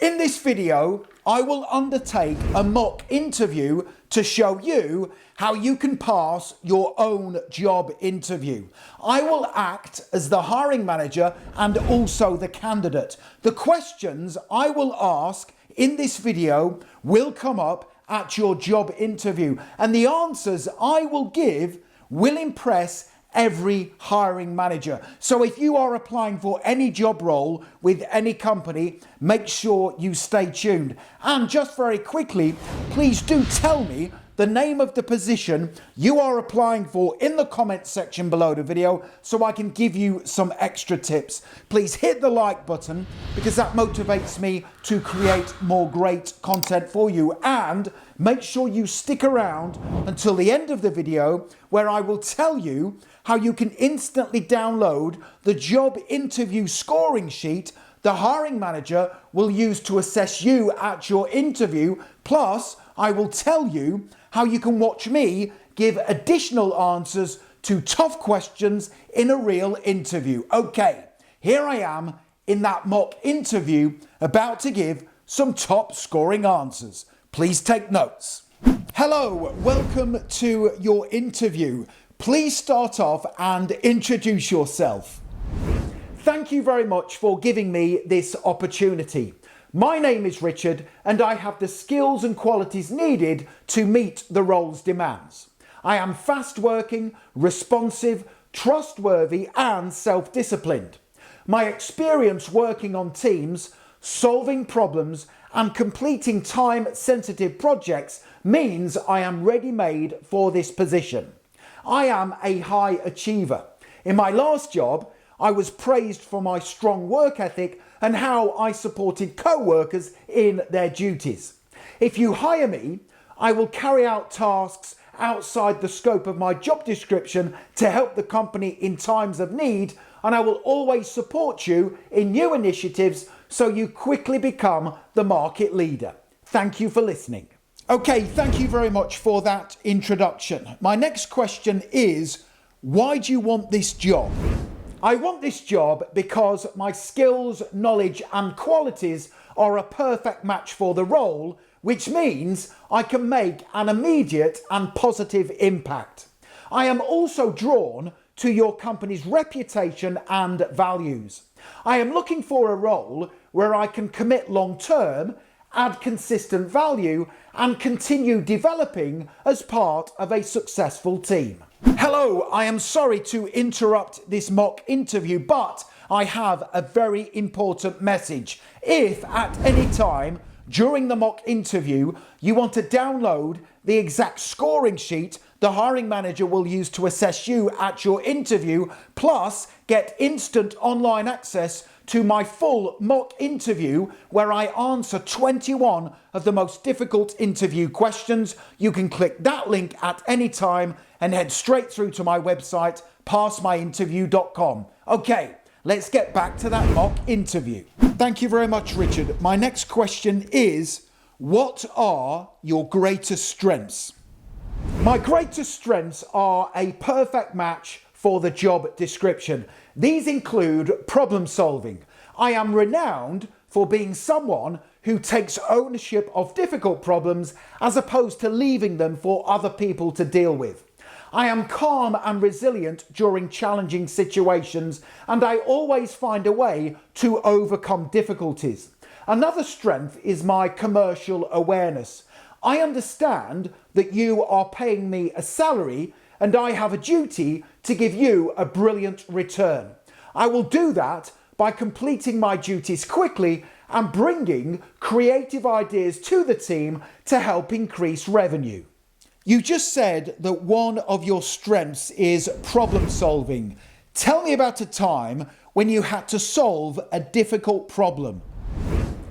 In this video, I will undertake a mock interview to show you how you can pass your own job interview. I will act as the hiring manager and also the candidate. The questions I will ask in this video will come up at your job interview, and the answers I will give will impress every hiring manager. So if you are applying for any job role with any company, make sure you stay tuned. And just very quickly, please do tell me the name of the position you are applying for in the comment section below the video so I can give you some extra tips. Please hit the like button because that motivates me to create more great content for you, and make sure you stick around until the end of the video where I will tell you how you can instantly download the job interview scoring sheet the hiring manager will use to assess you at your interview. Plus, I will tell you how you can watch me give additional answers to tough questions in a real interview. Okay, here I am in that mock interview about to give some top scoring answers. Please take notes. Hello, welcome to your interview. Please start off and introduce yourself. Thank you very much for giving me this opportunity. My name is Richard and I have the skills and qualities needed to meet the role's demands. I am fast working, responsive, trustworthy and self-disciplined. My experience working on teams, solving problems and completing time-sensitive projects means I am ready-made for this position. I am a high achiever. In my last job, I was praised for my strong work ethic and how I supported co-workers in their duties. If you hire me, I will carry out tasks outside the scope of my job description to help the company in times of need, and I will always support you in new initiatives so you quickly become the market leader. Thank you for listening. Okay, thank you very much for that introduction. My next question is, why do you want this job? I want this job because my skills, knowledge and qualities are a perfect match for the role, which means I can make an immediate and positive impact. I am also drawn to your company's reputation and values. I am looking for a role where I can commit long term, add consistent value and continue developing as part of a successful team. Hello, I am sorry to interrupt this mock interview, but I have a very important message. If at any time during the mock interview you want to download the exact scoring sheet the hiring manager will use to assess you at your interview, plus get instant online access to my full mock interview where I answer 21 of the most difficult interview questions, you can click that link at any time and head straight through to my website, passmyinterview.com. Okay, let's get back to that mock interview. Thank you very much, Richard. My next question is, what are your greatest strengths? My greatest strengths are a perfect match for the job description. These include problem solving. I am renowned for being someone who takes ownership of difficult problems as opposed to leaving them for other people to deal with. I am calm and resilient during challenging situations, and I always find a way to overcome difficulties. Another strength is my commercial awareness. I understand that you are paying me a salary and I have a duty to give you a brilliant return. I will do that by completing my duties quickly and bringing creative ideas to the team to help increase revenue. You just said that one of your strengths is problem solving. Tell me about a time when you had to solve a difficult problem.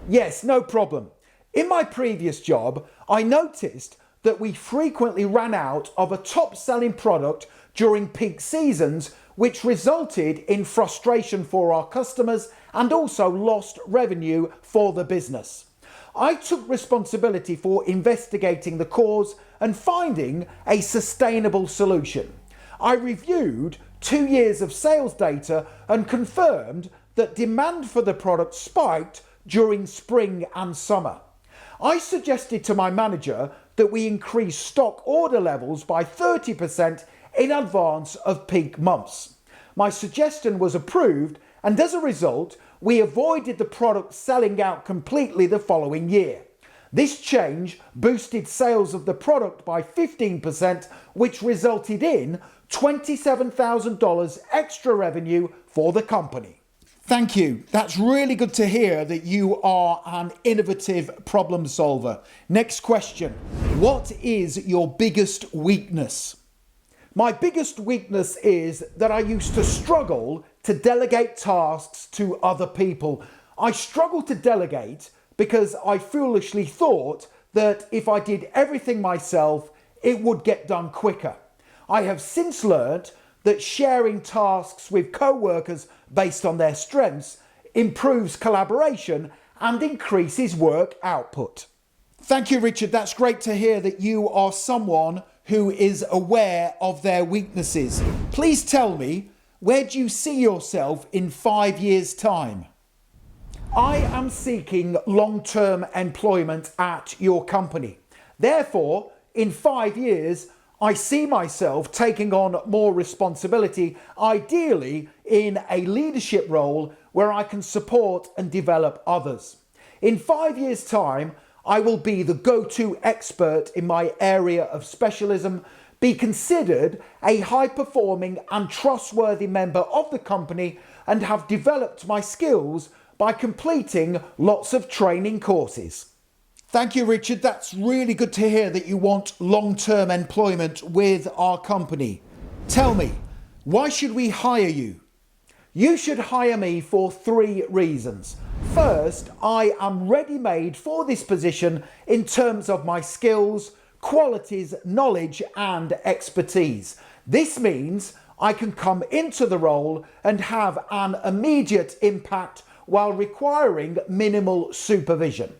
Yes, no problem. In my previous job, I noticed that we frequently ran out of a top-selling product during peak seasons, which resulted in frustration for our customers and also lost revenue for the business. I took responsibility for investigating the cause and finding a sustainable solution. I reviewed 2 years of sales data and confirmed that demand for the product spiked during spring and summer. I suggested to my manager that we increase stock order levels by 30% in advance of peak months. My suggestion was approved, and as a result, we avoided the product selling out completely the following year. This change boosted sales of the product by 15%, which resulted in $27,000 extra revenue for the company. Thank you. That's really good to hear that you are an innovative problem solver. Next question. What is your biggest weakness? My biggest weakness is that I used to struggle to delegate tasks to other people. I struggled to delegate because I foolishly thought that if I did everything myself, it would get done quicker. I have since learnt that sharing tasks with co-workers based on their strengths improves collaboration and increases work output. Thank you, Richard. That's great to hear that you are someone who is aware of their weaknesses. Please tell me, where do you see yourself in 5 years' time? I am seeking long-term employment at your company. Therefore, in 5 years, I see myself taking on more responsibility, ideally in a leadership role where I can support and develop others. In 5 years' time, I will be the go-to expert in my area of specialism, be considered a high-performing and trustworthy member of the company, and have developed my skills by completing lots of training courses. Thank you, Richard. That's really good to hear that you want long-term employment with our company. Tell me, why should we hire you? You should hire me for 3 reasons. First, I am ready-made for this position in terms of my skills, qualities, knowledge, and expertise. This means I can come into the role and have an immediate impact while requiring minimal supervision.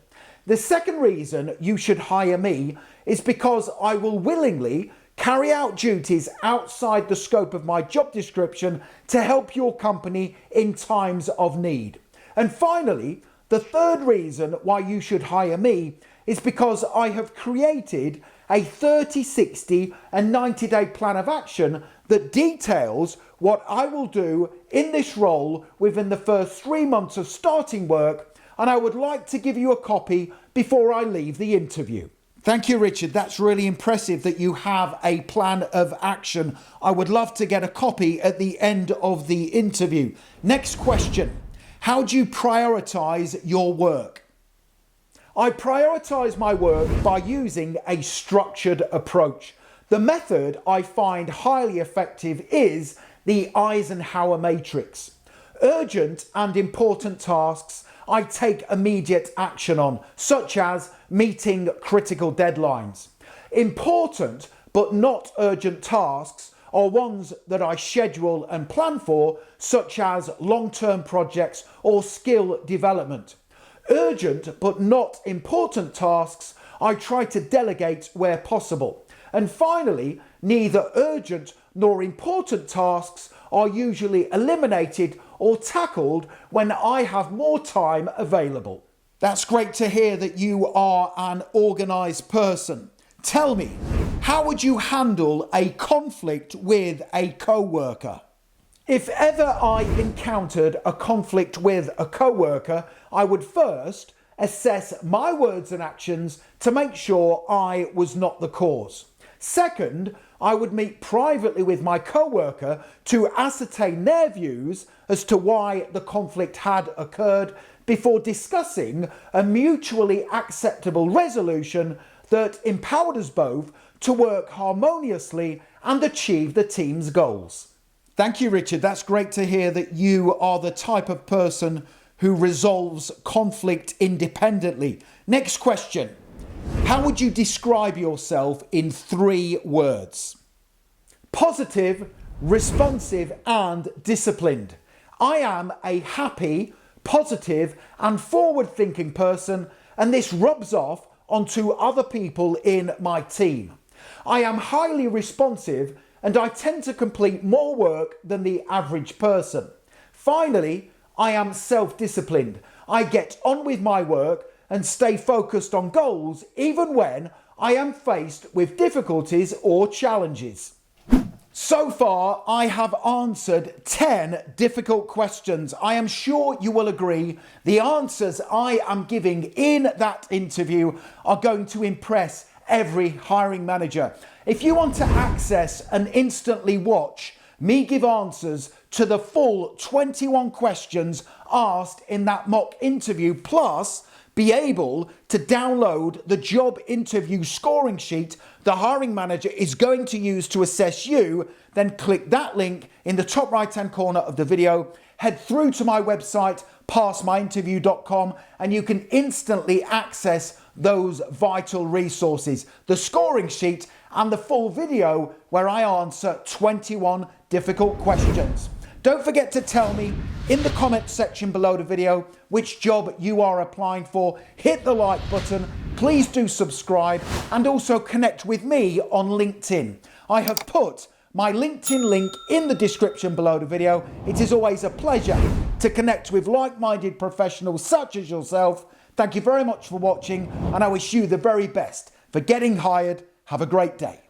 The second reason you should hire me is because I will willingly carry out duties outside the scope of my job description to help your company in times of need. And finally, the third reason why you should hire me is because I have created a 30, 60 and 90-day plan of action that details what I will do in this role within the first 3 months of starting work, and I would like to give you a copy before I leave the interview. Thank you, Richard. That's really impressive that you have a plan of action. I would love to get a copy at the end of the interview. Next question. How do you prioritise your work? I prioritise my work by using a structured approach. The method I find highly effective is the Eisenhower matrix. Urgent and important tasks I take immediate action on, such as meeting critical deadlines. Important but not urgent tasks are ones that I schedule and plan for, such as long-term projects or skill development. Urgent but not important tasks I try to delegate where possible. And finally, neither urgent nor important tasks are usually eliminated or tackled when I have more time available. That's great to hear that you are an organised person. Tell me, how would you handle a conflict with a co-worker? If ever I encountered a conflict with a co-worker, I would first assess my words and actions to make sure I was not the cause. Second, I would meet privately with my co-worker to ascertain their views as to why the conflict had occurred before discussing a mutually acceptable resolution that empowered us both to work harmoniously and achieve the team's goals. Thank you, Richard. That's great to hear that you are the type of person who resolves conflict independently. Next question. How would you describe yourself in 3 words? Positive, responsive, and disciplined. I am a happy, positive, and forward-thinking person, and this rubs off onto other people in my team. I am highly responsive, and I tend to complete more work than the average person. Finally, I am self-disciplined. I get on with my work and stay focused on goals even when I am faced with difficulties or challenges. So far, I have answered 10 difficult questions. I am sure you will agree the answers I am giving in that interview are going to impress every hiring manager. If you want to access and instantly watch me give answers to the full 21 questions asked in that mock interview, plus be able to download the job interview scoring sheet the hiring manager is going to use to assess you, then click that link in the top right hand corner of the video, head through to my website passmyinterview.com, and you can instantly access those vital resources, the scoring sheet and the full video where I answer 21 difficult questions. Don't forget to tell me in the comment section below the video which job you are applying for. Hit the like button, please do subscribe, and also connect with me on LinkedIn. I have put my LinkedIn link in the description below the video. It is always a pleasure to connect with like-minded professionals such as yourself. Thank you very much for watching, and I wish you the very best for getting hired. Have a great day.